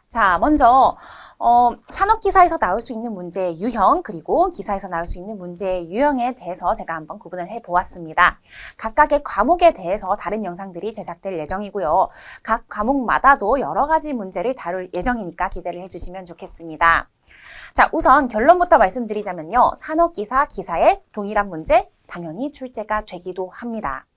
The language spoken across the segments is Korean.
자, 먼저 산업기사에서 나올 수 있는 문제의 유형, 그리고 기사에서 나올 수 있는 문제의 유형에 대해서 제가 한번 구분을 해보았습니다. 각각의 과목에 대해서 다른 영상들이 제작될 예정이고요. 각 과목마다도 여러 가지 문제를 다룰 예정이니까 기대를 해주시면 좋겠습니다. 자, 우선 결론부터 말씀드리자면요. 산업기사 기사에 동일한 문제 당연히 출제가 되기도 합니다.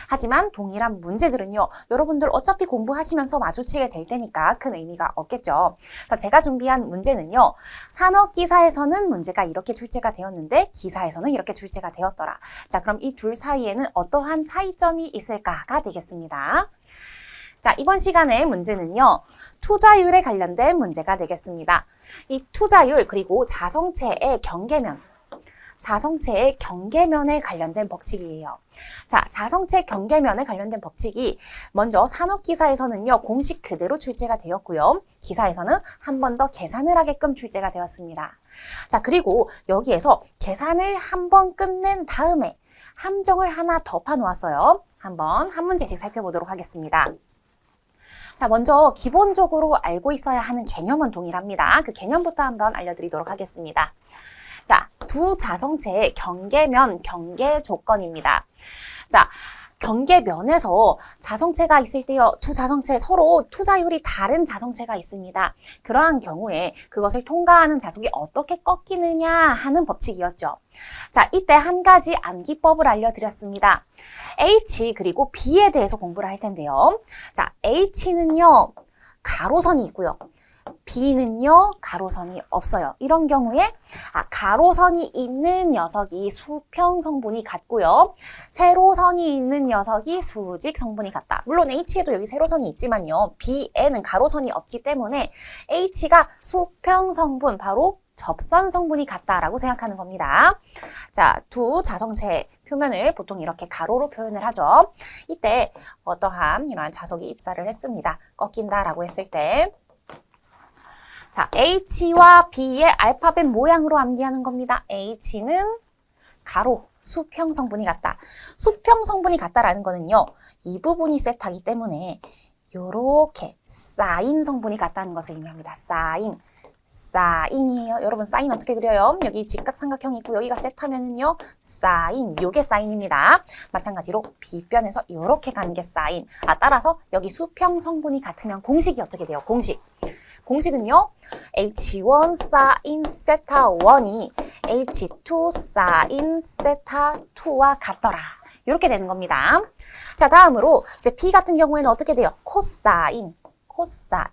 하지만 동일한 문제들은요, 여러분들 어차피 공부하시면서 마주치게 될 테니까 큰 의미가 없겠죠. 그래서 제가 준비한 문제는요, 산업기사에서는 문제가 이렇게 출제가 되었는데 기사에서는 이렇게 출제가 되었더라. 자, 그럼 이 둘 사이에는 어떠한 차이점이 있을까가 되겠습니다. 자, 이번 시간의 문제는요, 투자율에 관련된 문제가 되겠습니다. 이 투자율 그리고 자성체의 경계면에 관련된 법칙이에요. 자, 자성체 경계면에 관련된 법칙이 먼저 산업기사에서는요, 공식 그대로 출제가 되었고요. 기사에서는 한 번 더 계산을 하게끔 출제가 되었습니다. 자, 그리고 여기에서 계산을 한 번 끝낸 다음에 함정을 하나 더 파놓았어요. 한번 한 문제씩 살펴보도록 하겠습니다. 자, 먼저 기본적으로 알고 있어야 하는 개념은 동일합니다. 그 개념부터 한번 알려드리도록 하겠습니다. 자, 두 자성체의 경계면, 경계 조건입니다. 자, 경계면에서 자성체가 있을 때요, 두 자성체 서로 투자율이 다른 자성체가 있습니다. 그러한 경우에 그것을 통과하는 자속이 어떻게 꺾이느냐 하는 법칙이었죠. 자, 이때 한 가지 암기법을 알려드렸습니다. H 그리고 B에 대해서 공부를 할 텐데요. 자, H는요, 가로선이 있고요. B는요, 가로선이 없어요. 이런 경우에 가로선이 있는 녀석이 수평 성분이 같고요. 세로선이 있는 녀석이 수직 성분이 같다. 물론 H에도 여기 세로선이 있지만요. B에는 가로선이 없기 때문에 H가 수평 성분, 바로 접선 성분이 같다라고 생각하는 겁니다. 자, 두 자성체 표면을 보통 이렇게 가로로 표현을 하죠. 이때 어떠한 이러한 자석이 입사를 했습니다. 꺾인다라고 했을 때, 자, H와 B의 알파벳 모양으로 암기하는 겁니다. H는 가로, 수평 성분이 같다. 수평 성분이 같다라는 거는요, 이 부분이 세타이기 때문에 요렇게 사인 성분이 같다는 것을 의미합니다. 사인이에요. 여러분, 사인 어떻게 그려요? 여기 직각삼각형이 있고 여기가 세타면은요, 사인, 요게 사인입니다. 마찬가지로 B변에서 요렇게 가는 게 사인. 따라서 여기 수평 성분이 같으면 공식이 어떻게 돼요? 공식은요, H1 사인 세타 1이 H2 사인 세타 2와 같더라. 이렇게 되는 겁니다. 자, 다음으로 이제 B 같은 경우에는 어떻게 돼요? 코사인.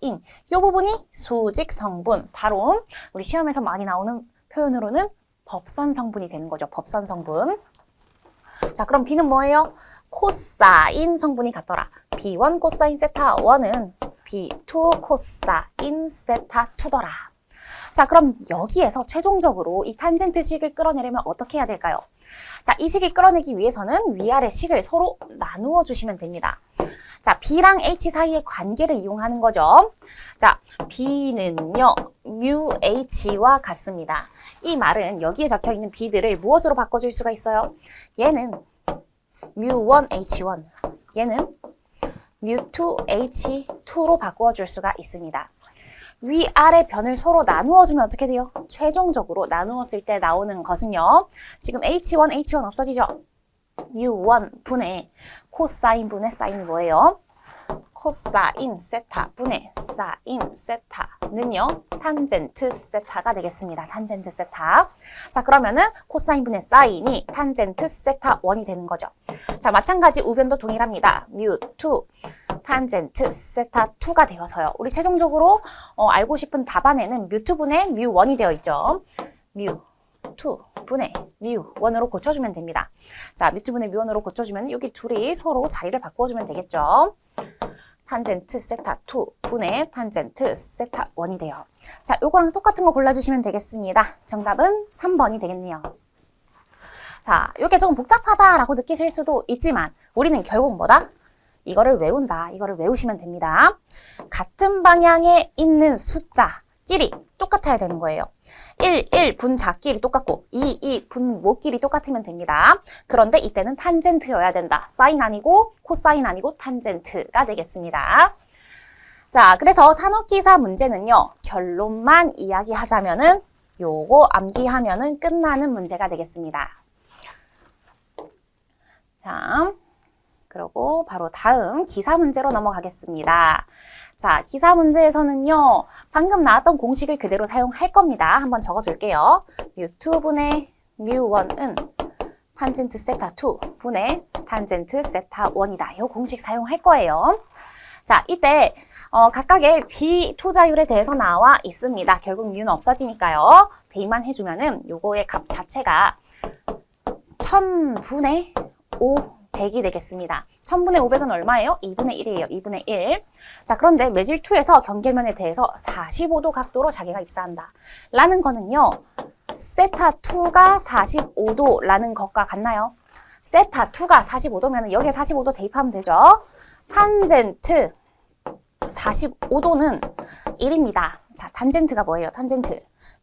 이 부분이 수직 성분, 바로 우리 시험에서 많이 나오는 표현으로는 법선 성분이 되는 거죠. 법선 성분. 자, 그럼 B는 뭐예요? 코사인 성분이 같더라. B1 코사인 세타 1은 B2 코사인 세타 2더라. 자, 그럼 여기에서 최종적으로 이 탄젠트식을 끌어내려면 어떻게 해야 될까요? 자, 이 식을 끌어내기 위해서는 위아래 식을 서로 나누어 주시면 됩니다. 자, B랑 H 사이의 관계를 이용하는 거죠. 자, B는요, mu H와 같습니다. 이 말은 여기에 적혀있는 B들을 무엇으로 바꿔줄 수가 있어요? 얘는 mu1 H1, 얘는 mu2 H2로 바꿔줄 수가 있습니다. 위아래 변을 서로 나누어주면 어떻게 돼요? 최종적으로 나누었을 때 나오는 것은요, 지금 H1, H1 없어지죠? mu1 분의 코사인 분의 사인이 뭐예요? 코사인 세타 분의 사인 세타는요, 탄젠트 세타가 되겠습니다. 탄젠트 세타. 자, 그러면은 코사인 분의 사인이 탄젠트 세타 1이 되는 거죠. 자, 마찬가지 우변도 동일합니다. mu2 탄젠트 세타 2가 되어서요. 우리 최종적으로 알고 싶은 답안에는 mu2 분의 mu1이 되어 있죠. mu2 분의 mu1으로 고쳐주면 됩니다. 자, mu2 분의 mu1으로 고쳐주면 여기 둘이 서로 자리를 바꿔주면 되겠죠. 탄젠트 세타 2 분의 탄젠트 세타 1이 돼요. 자, 요거랑 똑같은 거 골라주시면 되겠습니다. 정답은 3번이 되겠네요. 자, 요게 조금 복잡하다라고 느끼실 수도 있지만 우리는 결국 뭐다? 이거를 외운다. 이거를 외우시면 됩니다. 같은 방향에 있는 숫자끼리 똑같아야 되는 거예요. 1 분자끼리 똑같고 2 분모끼리 똑같으면 됩니다. 그런데 이때는 탄젠트여야 된다. 사인 아니고 코사인 아니고 탄젠트가 되겠습니다. 자, 그래서 산업기사 문제는요, 결론만 이야기하자면은 요거 암기하면은 끝나는 문제가 되겠습니다. 자, 그리고 바로 다음 기사 문제로 넘어가겠습니다. 자, 기사 문제에서는요, 방금 나왔던 공식을 그대로 사용할 겁니다. 한번 적어줄게요. 뮤2분의 뮤1은 탄젠트 세타 2 분의 탄젠트 세타 1이다. 이 공식 사용할 거예요. 자, 이때 각각의 비투자율에 대해서 나와 있습니다. 결국 뮤는 없어지니까요. 대입만 해주면은 요거의 값 자체가 1000분의 500이 되겠습니다. 1000분의 500은 얼마예요? 2분의 1이에요. 2분의 1. 자, 그런데 매질2에서 경계면에 대해서 45도 각도로 자기가 입사한다. 라는 거는요. 세타2가 45도라는 것과 같나요? 세타2가 45도면 여기에 45도 대입하면 되죠. 탄젠트 45도는 1입니다. 자, 탄젠트가 뭐예요?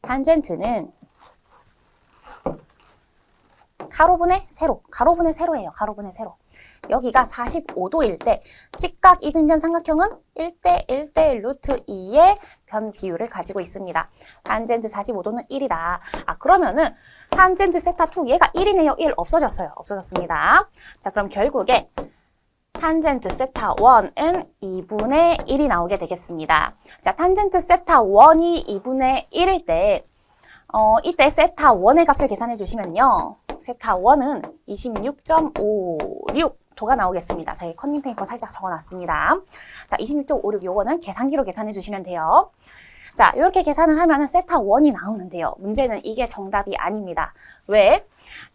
탄젠트는 가로분의 세로, 가로분의 세로예요. 가로분의 세로. 여기가 45도일 때 직각 이등변 삼각형은 1대 1대 루트 2의 변 비율을 가지고 있습니다. 탄젠트 45도는 1이다. 아, 그러면은 탄젠트 세타 2 얘가 1이네요. 1 없어졌어요. 없어졌습니다. 자, 그럼 결국에 탄젠트 세타 1은 2분의 1이 나오게 되겠습니다. 자, 탄젠트 세타 1이 2분의 1일 때 이때 세타 1의 값을 계산해 주시면요. 세타 1은 26.56도가 나오겠습니다. 저희 컨닝 페이퍼 살짝 적어놨습니다. 자, 26.56 요거는 계산기로 계산해 주시면 돼요. 자, 이렇게 계산을 하면 세타 1이 나오는데요. 문제는 이게 정답이 아닙니다. 왜?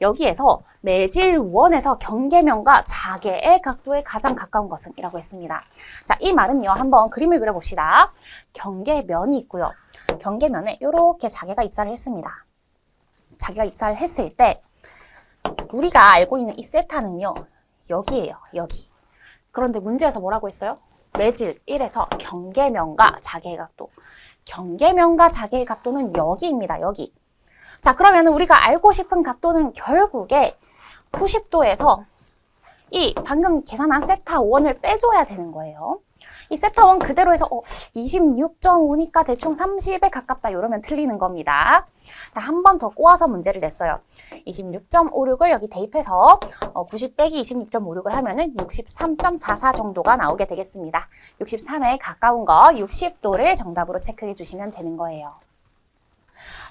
여기에서 매질 1에서 경계면과 자개의 각도에 가장 가까운 것은 이라고 했습니다. 자, 이 말은요. 한번 그림을 그려봅시다. 경계면이 있고요. 경계면에 이렇게 자개가 입사를 했습니다. 자기가 입사를 했을 때 우리가 알고 있는 이 세타는요. 여기예요. 여기. 그런데 문제에서 뭐라고 했어요? 매질 1에서 경계면과 자개의 각도. 경계면과 자개의 각도는 여기입니다. 여기. 자, 그러면 우리가 알고 싶은 각도는 결국에 90도에서 이 방금 계산한 세타 1을 빼줘야 되는 거예요. 이 세타 1 그대로 해서 26.5니까 대충 30에 가깝다 이러면 틀리는 겁니다. 자, 한 번 더 꼬아서 문제를 냈어요. 26.56을 여기 대입해서 90 빼기 26.56을 하면은 63.44 정도가 나오게 되겠습니다. 63에 가까운 거 60도를 정답으로 체크해 주시면 되는 거예요.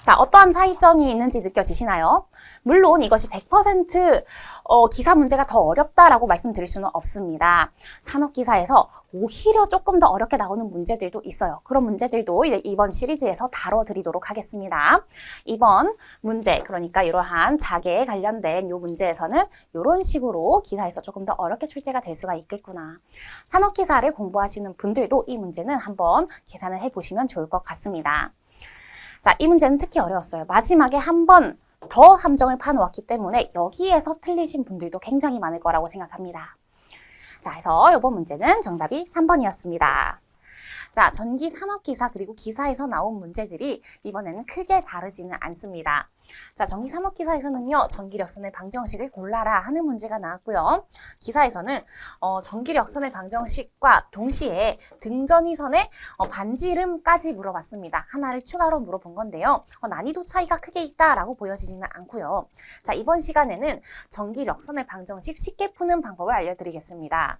자, 어떠한 차이점이 있는지 느껴지시나요? 물론 이것이 100% 기사 문제가 더 어렵다라고 말씀드릴 수는 없습니다. 산업기사에서 오히려 조금 더 어렵게 나오는 문제들도 있어요. 그런 문제들도 이제 이번 시리즈에서 다뤄드리도록 하겠습니다. 이번 문제, 그러니까 이러한 자개에 관련된 이 문제에서는 이런 식으로 기사에서 조금 더 어렵게 출제가 될 수가 있겠구나. 산업기사를 공부하시는 분들도 이 문제는 한번 계산을 해보시면 좋을 것 같습니다. 자, 이 문제는 특히 어려웠어요. 마지막에 한 번 더 함정을 파놓았기 때문에 여기에서 틀리신 분들도 굉장히 많을 거라고 생각합니다. 자, 그래서 이번 문제는 정답이 3번이었습니다. 자, 전기 산업기사 그리고 기사에서 나온 문제들이 이번에는 크게 다르지는 않습니다. 자, 전기 산업기사에서는요, 전기력선의 방정식을 골라라 하는 문제가 나왔고요. 기사에서는 전기력선의 방정식과 동시에 등전위선의 반지름까지 물어봤습니다. 하나를 추가로 물어본 건데요. 난이도 차이가 크게 있다라고 보여지지는 않고요. 자, 이번 시간에는 전기력선의 방정식 쉽게 푸는 방법을 알려드리겠습니다.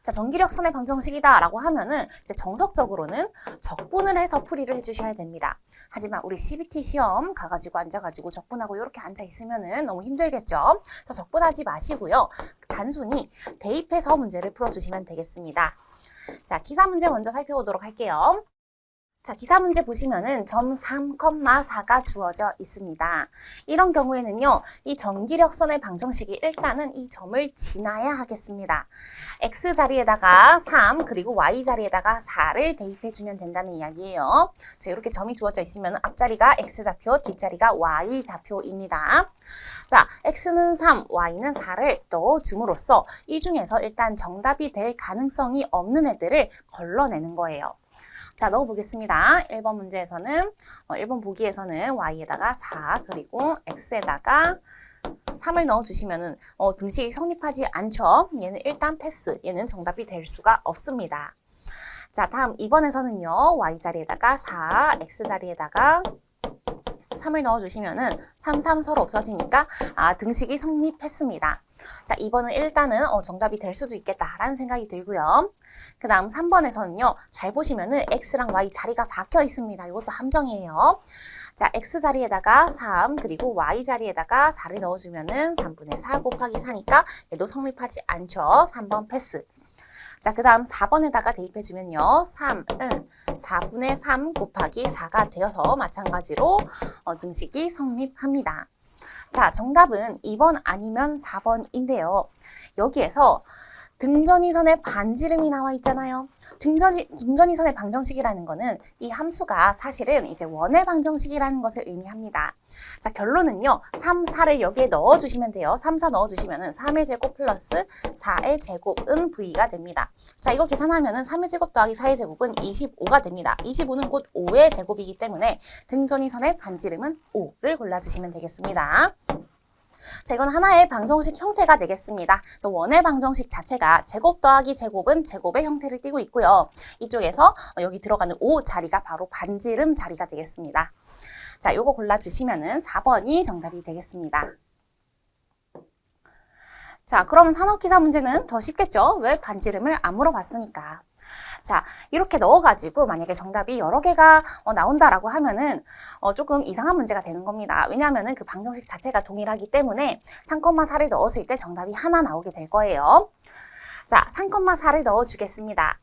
자, 전기력선의 방정식이다 라고 하면은 이제 정석적으로는 적분을 해서 풀이를 해주셔야 됩니다. 하지만 우리 CBT 시험 가가지고 앉아가지고 적분하고 이렇게 앉아 있으면은 너무 힘들겠죠? 자, 적분하지 마시고요. 단순히 대입해서 문제를 풀어주시면 되겠습니다. 자, 기사 문제 먼저 살펴보도록 할게요. 자, 기사 문제 보시면은 점 3,4가 주어져 있습니다. 이런 경우에는요, 이 전기력선의 방정식이 일단은 이 점을 지나야 하겠습니다. x 자리에다가 3 그리고 y 자리에다가 4를 대입해주면 된다는 이야기예요. 자, 이렇게 점이 주어져 있으면 앞자리가 x좌표, 뒷자리가 y좌표입니다. 자, x는 3, y는 4를 넣어줌으로써 이 중에서 일단 정답이 될 가능성이 없는 애들을 걸러내는 거예요. 자, 넣어보겠습니다. 1번 문제에서는, 1번 보기에서는 y에다가 4, 그리고 x에다가 3을 넣어주시면은, 등식이 성립하지 않죠? 얘는 일단 패스. 얘는 정답이 될 수가 없습니다. 자, 다음 2번에서는요. y 자리에다가 4, x 자리에다가 3을 넣어주시면은 3, 3 서로 없어지니까 등식이 성립했습니다. 자, 2번은 일단은 정답이 될 수도 있겠다라는 생각이 들고요. 그 다음 3번에서는요. 잘 보시면은 x랑 y 자리가 박혀 있습니다. 이것도 함정이에요. 자, x 자리에다가 3 그리고 y 자리에다가 4를 넣어주면은 3분의 4 곱하기 4니까 얘도 성립하지 않죠. 3번 패스. 자, 그 다음 4번에다가 대입해주면요. 3은 4분의 3 곱하기 4가 되어서 마찬가지로 등식이 성립합니다. 자, 정답은 2번 아니면 4번인데요. 여기에서 등전이선의 반지름이 나와 있잖아요. 등전이선의 방정식이라는 거는 이 함수가 사실은 이제 원의 방정식이라는 것을 의미합니다. 자, 결론은요. 3, 4를 여기에 넣어주시면 돼요. 3, 4 넣어주시면은 3의 제곱 플러스 4의 제곱은 V가 됩니다. 자, 이거 계산하면은 3의 제곱 더하기 4의 제곱은 25가 됩니다. 25는 곧 5의 제곱이기 때문에 등전이선의 반지름은 5를 골라주시면 되겠습니다. 자, 이건 하나의 방정식 형태가 되겠습니다. 그래서 원의 방정식 자체가 제곱 더하기 제곱은 제곱의 형태를 띠고 있고요. 이쪽에서 여기 들어가는 5 자리가 바로 반지름 자리가 되겠습니다. 자, 요거 골라주시면은 4번이 정답이 되겠습니다. 자, 그러면 산업기사 문제는 더 쉽겠죠? 왜 반지름을 안 물어봤으니까. 자, 이렇게 넣어가지고 만약에 정답이 여러 개가 나온다라고 하면은 조금 이상한 문제가 되는 겁니다. 왜냐하면은 그 방정식 자체가 동일하기 때문에 3,4를 넣었을 때 정답이 하나 나오게 될 거예요. 자, 3,4를 넣어주겠습니다.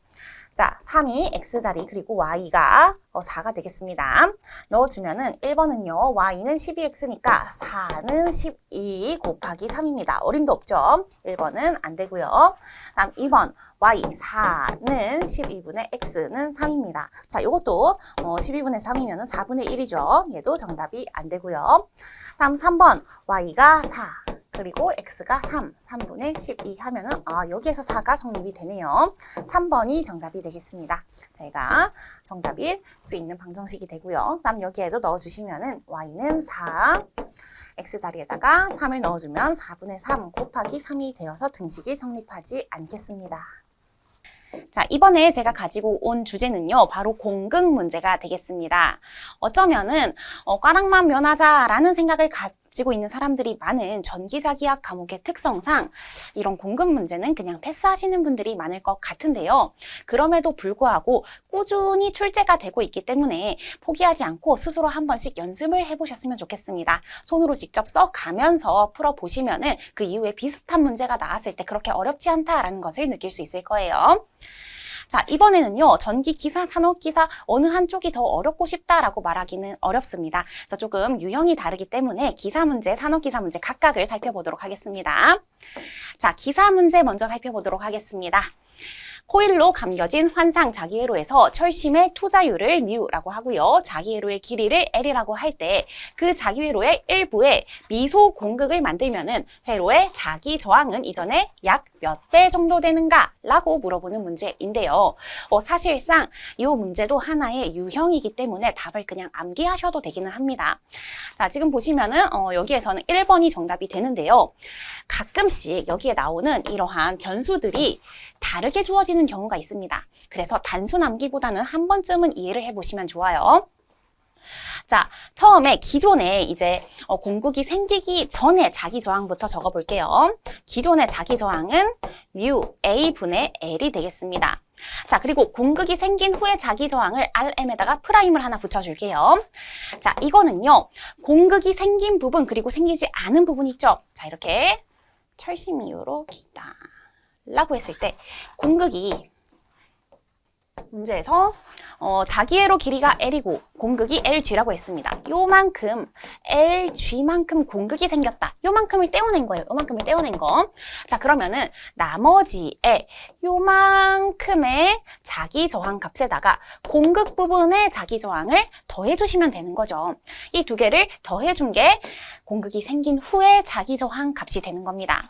자, 3이 x자리 그리고 y가 4가 되겠습니다. 넣어주면은 1번은요. y는 12x니까 4는 12 곱하기 3입니다. 어림도 없죠. 1번은 안 되고요. 다음 2번 y 4는 12분의 x는 3입니다. 자, 이것도 12분의 3이면 4분의 1이죠. 얘도 정답이 안 되고요. 다음 3번 y가 4. 그리고 x가 3분의 12 하면은 여기에서 4가 성립이 되네요. 3번이 정답이 되겠습니다. 저희가 정답일 수 있는 방정식이 되고요. 다음 여기에도 넣어주시면은 y는 4, x 자리에다가 3을 넣어주면 4분의 3 곱하기 3이 되어서 등식이 성립하지 않겠습니다. 자, 이번에 제가 가지고 온 주제는요. 바로 공극 문제가 되겠습니다. 어쩌면은 꽈락만 면하자라는 생각을 가지고 있는 사람들이 많은 전기자기학 과목의 특성상 이런 공극 문제는 그냥 패스하시는 분들이 많을 것 같은데요. 그럼에도 불구하고 꾸준히 출제가 되고 있기 때문에 포기하지 않고 스스로 한 번씩 연습을 해보셨으면 좋겠습니다. 손으로 직접 써가면서 풀어보시면은 그 이후에 비슷한 문제가 나왔을 때 그렇게 어렵지 않다라는 것을 느낄 수 있을 거예요. 자, 이번에는요. 전기기사, 산업기사 어느 한쪽이 더 어렵고 쉽다라고 말하기는 어렵습니다. 그래서 조금 유형이 다르기 때문에 기사 문제, 산업기사 문제 각각을 살펴보도록 하겠습니다. 자, 기사 문제 먼저 살펴보도록 하겠습니다. 코일로 감겨진 환상 자기회로에서 철심의 투자율을 μ라고 하고요. 자기회로의 길이를 L이라고 할 때 그 자기회로의 일부에 미소 공극을 만들면은 회로의 자기 저항은 이전에 약 몇 배 정도 되는가? 라고 물어보는 문제인데요. 사실상 이 문제도 하나의 유형이기 때문에 답을 그냥 암기하셔도 되기는 합니다. 자, 지금 보시면은 여기에서는 1번이 정답이 되는데요. 가끔씩 여기에 나오는 이러한 변수들이 다르게 주어지는 경우가 있습니다. 그래서 단순 암기보다는 한 번쯤은 이해를 해보시면 좋아요. 자, 처음에 기존에 이제 공극이 생기기 전에 자기 저항부터 적어볼게요. 기존의 자기 저항은 μ A분의 L이 되겠습니다. 자, 그리고 공극이 생긴 후에 자기 저항을 RM에다가 프라임을 하나 붙여줄게요. 자, 이거는요. 공극이 생긴 부분 그리고 생기지 않은 부분 있죠. 자, 이렇게 철심 이유로 기타 라고 했을 때 공극이 문제에서 자기회로 길이가 L이고 공극이 LG라고 했습니다. 요만큼 LG만큼 공극이 생겼다. 요만큼을 떼어낸 거예요. 요만큼을 떼어낸 거. 자, 그러면은 나머지에 요만큼의 자기 저항 값에다가 공극 부분의 자기 저항을 더해주시면 되는 거죠. 이 두 개를 더해준 게 공극이 생긴 후에 자기 저항 값이 되는 겁니다.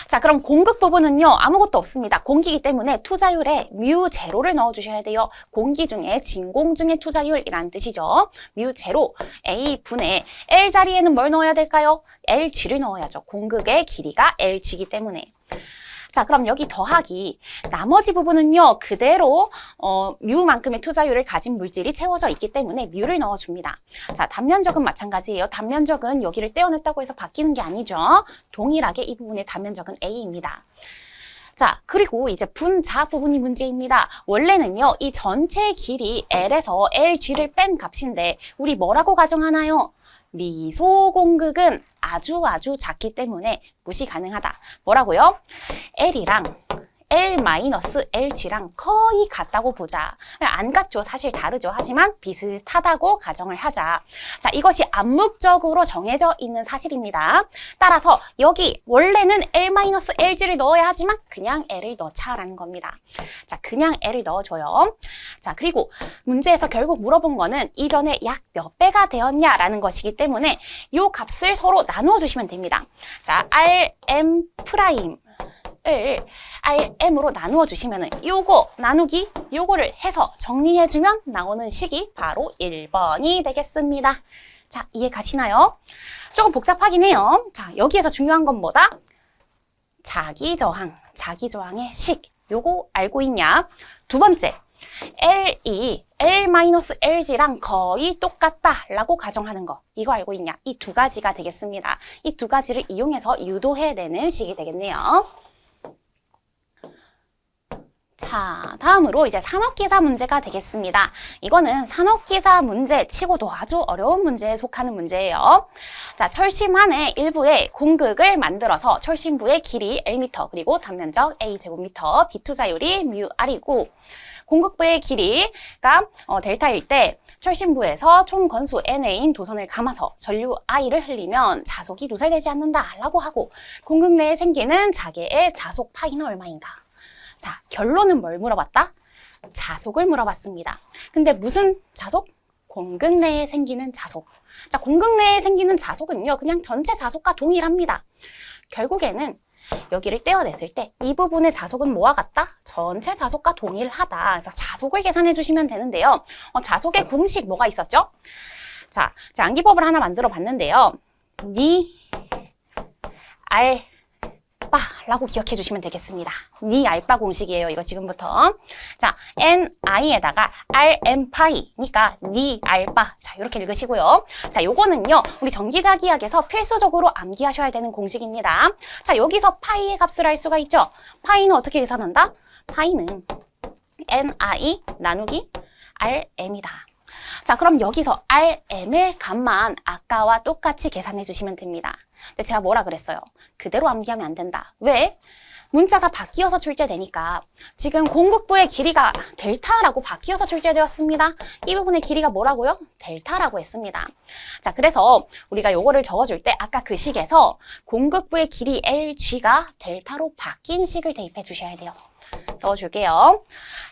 자, 그럼 공극 부분은요. 아무것도 없습니다. 공기이기 때문에 투자율에 μ0를 넣어주셔야 돼요. 공기 중에 진공 중의 투자율이라는 뜻이죠. μ0 A분의 L 자리에는 뭘 넣어야 될까요? LG를 넣어야죠. 공극의 길이가 LG이기 때문에. 자, 그럼 여기 더하기. 나머지 부분은요, 그대로 뮤만큼의 투자율을 가진 물질이 채워져 있기 때문에 뮤를 넣어줍니다. 자, 단면적은 마찬가지예요. 단면적은 여기를 떼어냈다고 해서 바뀌는 게 아니죠. 동일하게 이 부분의 단면적은 A입니다. 자, 그리고 이제 분자 부분이 문제입니다. 원래는요, 이 전체 길이 L에서 LG를 뺀 값인데 우리 뭐라고 가정하나요? 미소 공극은 아주 작기 때문에 무시 가능하다. 뭐라고요? L이랑 L-LG랑 거의 같다고 보자. 안 같죠. 사실 다르죠. 하지만 비슷하다고 가정을 하자. 자, 이것이 암묵적으로 정해져 있는 사실입니다. 따라서 여기 원래는 L-LG를 넣어야 하지만 그냥 L을 넣자라는 겁니다. 자, 그냥 L을 넣어줘요. 자, 그리고 문제에서 결국 물어본 거는 이전에 약 몇 배가 되었냐라는 것이기 때문에 이 값을 서로 나누어 주시면 됩니다. 자, RM 프라임 을 RM으로 나누어 주시면은 요거 나누기 요거를 해서 정리해 주면 나오는 식이 바로 1번이 되겠습니다. 자, 이해 가시나요? 조금 복잡하긴 해요. 자, 여기에서 중요한 건 뭐다? 자기저항의 식. 요거 알고 있냐? 두 번째, L이 L-LG랑 거의 똑같다라고 가정하는 거. 이거 알고 있냐? 이 두 가지가 되겠습니다. 이 두 가지를 이용해서 유도해내는 식이 되겠네요. 자, 다음으로 이제 산업기사 문제가 되겠습니다. 이거는 산업기사 문제 치고도 아주 어려운 문제에 속하는 문제예요. 자, 철심환의 일부의 공극을 만들어서 철심부의 길이 Lm 그리고 단면적 A제곱미터, 비투자율이 μR이고 공극부의 길이가 델타일 때 철심부에서 총 건수 N인 도선을 감아서 전류 I를 흘리면 자속이 누설되지 않는다라고 하고 공극 내에 생기는 자개의 자속 파이는 얼마인가? 자, 결론은 뭘 물어봤다? 자속을 물어봤습니다. 근데 무슨 자속? 공극 내에 생기는 자속. 자, 공극 내에 생기는 자속은요, 그냥 전체 자속과 동일합니다. 결국에는 여기를 떼어냈을 때 이 부분의 자속은 뭐와 같다? 전체 자속과 동일하다. 그래서 자속을 계산해 주시면 되는데요. 자속의 공식 뭐가 있었죠? 자, 암기법을 하나 만들어 봤는데요. 니, 알, 라고 기억해 주시면 되겠습니다. 니 알바 공식이에요. 이거 지금부터. 자, NI에다가 RM파이니까 니 알바. 자, 이렇게 읽으시고요. 자, 요거는요. 우리 전기자기학에서 필수적으로 암기하셔야 되는 공식입니다. 자, 여기서 파이의 값을 알 수가 있죠. 파이는 어떻게 계산한다? 파이는 NI 나누기 RM이다. 자, 그럼 여기서 RM의 값만 아까와 똑같이 계산해 주시면 됩니다. 근데 제가 뭐라 그랬어요? 그대로 암기하면 안 된다. 왜? 문자가 바뀌어서 출제되니까 지금 공극부의 길이가 델타라고 바뀌어서 출제되었습니다. 이 부분의 길이가 뭐라고요? 델타라고 했습니다. 자, 그래서 우리가 요거를 적어줄 때 아까 그 식에서 공극부의 길이 LG가 델타로 바뀐 식을 대입해 주셔야 돼요. 넣어줄게요.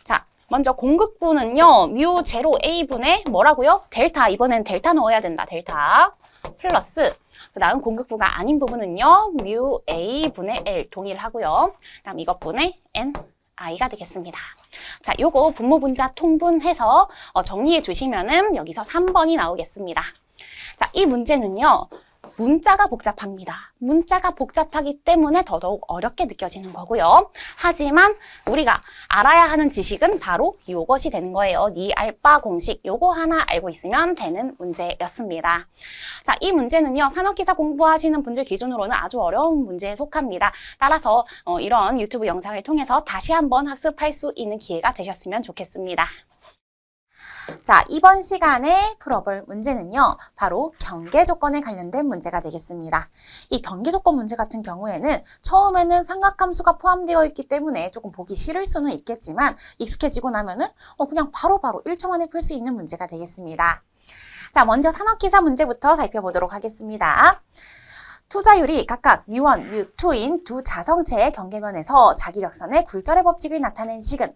자, 먼저 공극부는요, 뮤 제로 A분의 뭐라고요? 델타. 이번엔 델타 넣어야 된다. 델타 플러스 그 다음 공극부가 아닌 부분은요, 뮤 A분의 L 동일하고요. 다음 이것분의 NI가 되겠습니다. 자, 요거 분모분자 통분해서 정리해 주시면은 여기서 3번이 나오겠습니다. 자, 이 문제는요, 문자가 복잡합니다. 문자가 복잡하기 때문에 더더욱 어렵게 느껴지는 거고요. 하지만 우리가 알아야 하는 지식은 바로 이것이 되는 거예요. 니 알바 공식 요거 하나 알고 있으면 되는 문제였습니다. 자, 이 문제는요. 산업기사 공부하시는 분들 기준으로는 아주 어려운 문제에 속합니다. 따라서 이런 유튜브 영상을 통해서 다시 한번 학습할 수 있는 기회가 되셨으면 좋겠습니다. 자, 이번 시간에 풀어볼 문제는요, 바로 경계조건에 관련된 문제가 되겠습니다. 이 경계조건 문제 같은 경우에는 처음에는 삼각함수가 포함되어 있기 때문에 조금 보기 싫을 수는 있겠지만 익숙해지고 나면은 그냥 바로바로 1초 만에 풀 수 있는 문제가 되겠습니다. 자, 먼저 산업기사 문제부터 살펴보도록 하겠습니다. 투자율이 각각 μ1, μ2인 두 자성체의 경계면에서 자기력선의 굴절의 법칙을 나타낸 식은,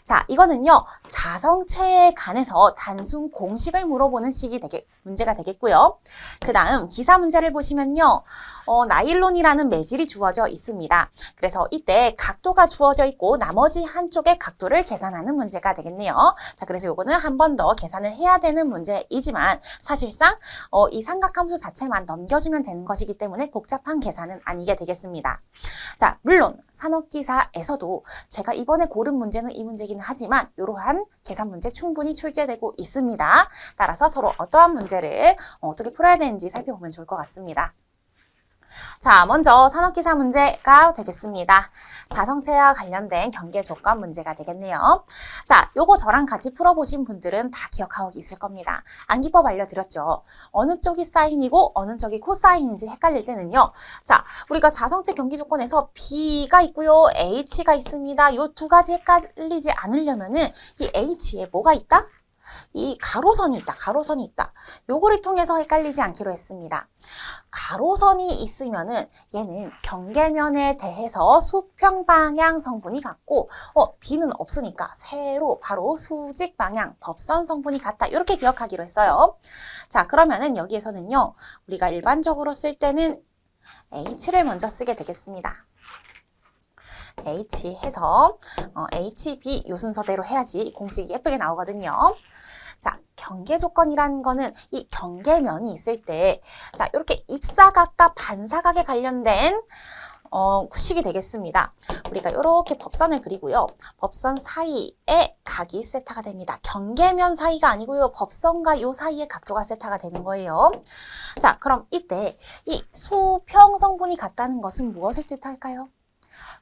자, 이거는요, 자성체에 관해서 단순 공식을 물어보는 문제가 되겠고요. 그 다음 기사 문제를 보시면요, 나일론이라는 매질이 주어져 있습니다. 그래서 이때 각도가 주어져 있고 나머지 한쪽의 각도를 계산하는 문제가 되겠네요. 자, 그래서 요거는 한 번 더 계산을 해야 되는 문제이지만 사실상 이 삼각함수 자체만 넘겨주면 되는 것이기 때문에 약간의 복잡한 계산은 아니게 되겠습니다. 자, 물론 산업기사에서도 제가 이번에 고른 문제는 이 문제이긴 하지만 이러한 계산 문제 충분히 출제되고 있습니다. 따라서 서로 어떠한 문제를 어떻게 풀어야 되는지 살펴보면 좋을 것 같습니다. 자, 먼저 산업기사 문제가 되겠습니다. 자성체와 관련된 경계 조건 문제가 되겠네요. 자, 요거 저랑 같이 풀어보신 분들은 다 기억하고 있을 겁니다. 암기법 알려드렸죠. 어느 쪽이 사인이고 어느 쪽이 코사인인지 헷갈릴 때는요. 자, 우리가 자성체 경계 조건에서 B가 있고요. H가 있습니다. 요 두 가지 헷갈리지 않으려면은 이 H에 뭐가 있다? 이 가로선이 있다. 가로선이 있다. 요거를 통해서 헷갈리지 않기로 했습니다. 가로선이 있으면은 얘는 경계면에 대해서 수평 방향 성분이 같고 B는 없으니까 세로 바로 수직 방향 법선 성분이 같다. 이렇게 기억하기로 했어요. 자, 그러면은 여기에서는요. 우리가 일반적으로 쓸 때는 H를 먼저 쓰게 되겠습니다. H 해서 HB 요 순서대로 해야지 공식이 예쁘게 나오거든요. 자, 경계 조건이라는 거는 이 경계면이 있을 때, 자, 이렇게 입사각과 반사각에 관련된 식이 되겠습니다. 우리가 이렇게 법선을 그리고요. 법선 사이에 각이 세타가 됩니다. 경계면 사이가 아니고요. 법선과 요 사이에 각도가 세타가 되는 거예요. 자, 그럼 이때 이 수평 성분이 같다는 것은 무엇을 뜻할까요?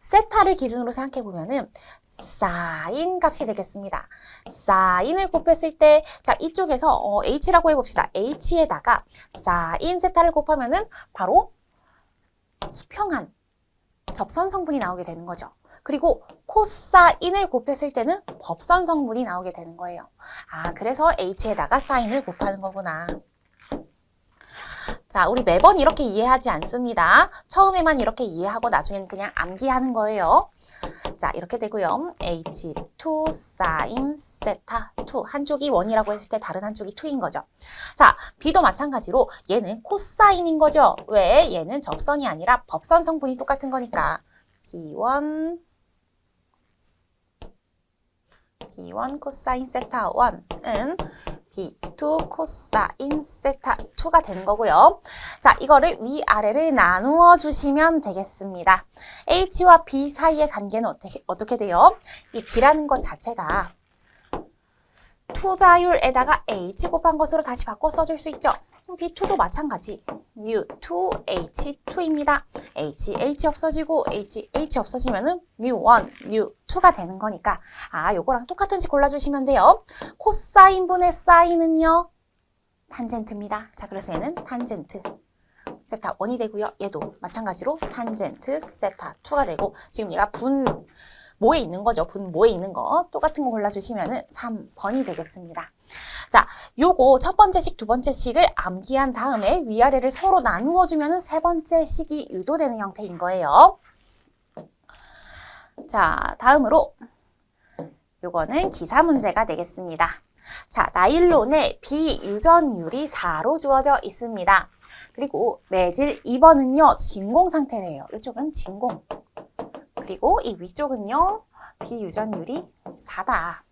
세타를 기준으로 생각해보면은 사인 값이 되겠습니다. 사인을 곱했을 때, 자, 이쪽에서 H라고 해봅시다. H에다가 사인 세타를 곱하면은 바로 수평한 접선 성분이 나오게 되는 거죠. 그리고 코사인을 곱했을 때는 법선 성분이 나오게 되는 거예요. 아, 그래서 H에다가 사인을 곱하는 거구나. 자, 우리 매번 이렇게 이해하지 않습니다. 처음에만 이렇게 이해하고 나중에는 그냥 암기하는 거예요. 자, 이렇게 되고요. H2 sin 세타 2. 한쪽이 1이라고 했을 때 다른 한쪽이 2인 거죠. 자, B도 마찬가지로 얘는 코사인인 거죠. 왜? 얘는 접선이 아니라 법선 성분이 똑같은 거니까. B1 코사인 세타 1은 B2 코사인 세타 2가 되는 거고요. 자, 이거를 위아래를 나누어 주시면 되겠습니다. H와 B 사이의 관계는 어떻게 돼요? 이 B라는 것 자체가 투자율에다가 H 곱한 것으로 다시 바꿔 써줄 수 있죠. B2도 마찬가지. mu2 H2입니다. H 없어지고 H 없어지면은 mu1, mu2가 되는 거니까 요거랑 똑같은 식 골라주시면 돼요. 코사인분의 사인은요. 탄젠트입니다. 자, 그래서 얘는 탄젠트 세타 1이 되고요. 얘도 마찬가지로 탄젠트 세타 2가 되고 지금 얘가 분모에 있는 거죠. 분모에 있는 거 똑같은 거 골라주시면은 3번이 되겠습니다. 자, 요거 첫 번째 식, 두 번째 식을 암기한 다음에 위아래를 서로 나누어 주면은 세 번째 식이 유도되는 형태인 거예요. 자, 다음으로 요거는 기사 문제가 되겠습니다. 자, 나일론의 비유전율이 4로 주어져 있습니다. 그리고 매질 2번은요, 진공 상태래요. 이쪽은 진공. 그리고 이 위쪽은요, 비유전율이 4다.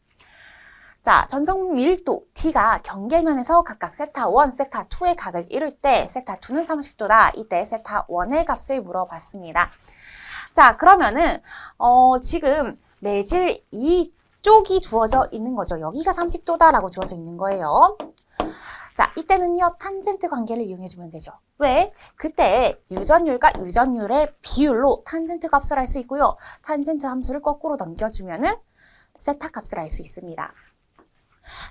자, 전성 밀도 T가 경계면에서 각각 세타 1, 세타 2의 각을 이룰 때 세타 2는 30도다. 이때 세타 1의 값을 물어봤습니다. 자, 그러면은 지금 매질 2쪽이 주어져 있는 거죠. 여기가 30도다라고 주어져 있는 거예요. 자, 이때는요, 탄젠트 관계를 이용해주면 되죠. 왜? 그때 유전율과 유전율의 비율로 탄젠트 값을 알 수 있고요. 탄젠트 함수를 거꾸로 넘겨주면은 세타 값을 알 수 있습니다.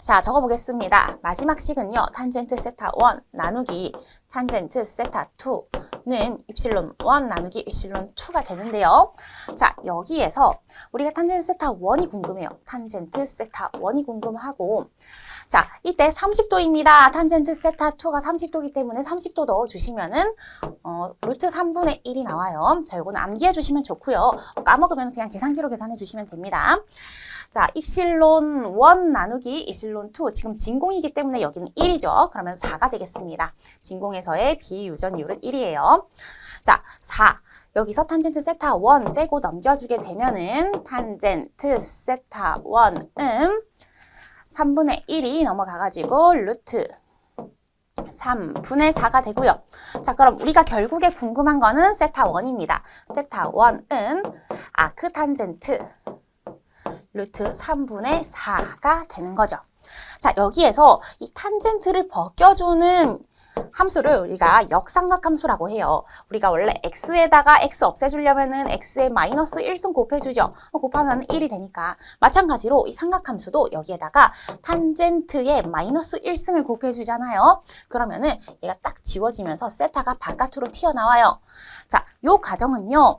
자, 적어보겠습니다. 마지막 식은요. 탄젠트 세타 1 나누기 탄젠트 세타 2는 입실론 1 나누기 입실론 2가 되는데요. 자, 여기에서 우리가 탄젠트 세타 1이 궁금해요. 탄젠트 세타 1이 궁금하고 자, 이때 30도입니다. 탄젠트 세타 2가 30도이기 때문에 30도 넣어주시면은 루트 3분의 1이 나와요. 자, 요거는 암기해 주시면 좋고요. 까먹으면 그냥 계산기로 계산해 주시면 됩니다. 자, 입실론 1 나누기 입실론 2. 지금 진공이기 때문에 여기는 1이죠. 그러면 4가 되겠습니다. 진공에서의 비유전율은 1이에요. 자, 4. 여기서 탄젠트 세타 1 빼고 넘겨주게 되면은 탄젠트 세타 1은 3분의 1이 넘어가가지고 루트 3분의 4가 되고요. 자, 그럼 우리가 결국에 궁금한 거는 세타 1입니다. 세타 1은 아크탄젠트 루트 3분의 4가 되는 거죠. 자, 여기에서 이 탄젠트를 벗겨주는 함수를 우리가 역삼각함수라고 해요. 우리가 원래 x에다가 x 없애주려면은 x에 마이너스 1승 곱해주죠. 곱하면 1이 되니까. 마찬가지로 이 삼각함수도 여기에다가 탄젠트에 마이너스 1승을 곱해주잖아요. 그러면은 얘가 딱 지워지면서 세타가 바깥으로 튀어나와요. 자, 요 과정은요,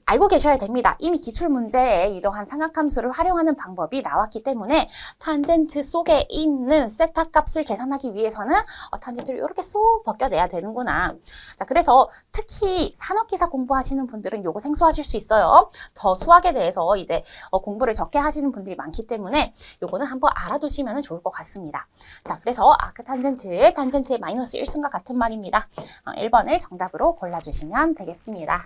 알고 계셔야 됩니다. 이미 기출문제에 이러한 삼각함수를 활용하는 방법이 나왔기 때문에 탄젠트 속에 있는 세타 값을 계산하기 위해서는 탄젠트를 이렇게 쏙 벗겨내야 되는구나. 자, 그래서 특히 산업기사 공부하시는 분들은 요거 생소하실 수 있어요. 더 수학에 대해서 이제 공부를 적게 하시는 분들이 많기 때문에 요거는 한번 알아두시면 좋을 것 같습니다. 자, 그래서 아크탄젠트의 탄젠트의 마이너스 1승과 같은 말입니다. 1번을 정답으로 골라주시면 되겠습니다.